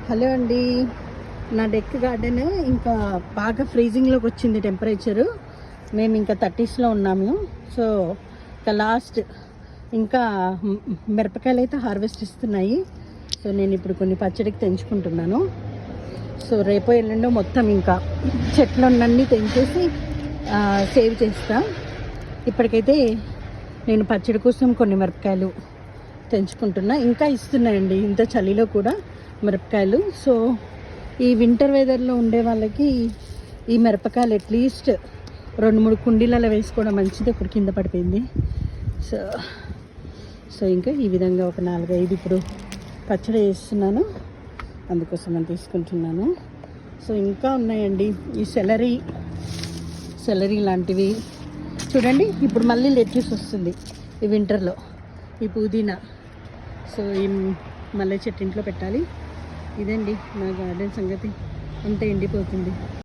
Hello అండి. నా deck garden ఇంకా బాగా ఫ్రీజింగ్లోకి వచ్చింది టెంపరేచరు. మేము ఇంకా 30స్లో ఉన్నాము. సో ఇంకా లాస్ట్ ఇంకా మిరపకాయలు అయితే హార్వెస్ట్ ఇస్తున్నాయి. సో నేను ఇప్పుడు కొన్ని పచ్చడికి తెంచుకుంటున్నాను. సో రేపో ఎల్లుండో మొత్తం ఇంకా చెట్లన్నీ తెంచేసి సేవ్ చేస్తా. ఇప్పటికైతే నేను పచ్చడి కోసం కొన్ని మిరపకాయలు తెంచుకుంటున్నా. ఇంకా ఇస్తున్నాయండి ఇంత చలిలో కూడా మిరపకాయలు. సో ఈ వింటర్ వెదర్లో ఉండే వాళ్ళకి ఈ మిరపకాయలు అట్లీస్ట్ 2-3 కుండీలలో వేసుకోవడం మంచిది. ఒకటి కింద పడిపోయింది. సో ఇంకా ఈ విధంగా ఒక 4-5 ఇప్పుడు పచ్చడి వేస్తున్నాను. అందుకోసం నేను తీసుకుంటున్నాను. సో ఇంకా ఉన్నాయండి ఈ సెలరీ లాంటివి చూడండి. ఇప్పుడు మళ్ళీ లెట్యూస్ వస్తుంది ఈ వింటర్లో. ఈ పుదీనా. సో ఈ మల్లె చెట్టు ఇంట్లో పెట్టాలి. ఇదండి నా గార్డెన్ సంగతి. అంతా ఎండిపోతుంది.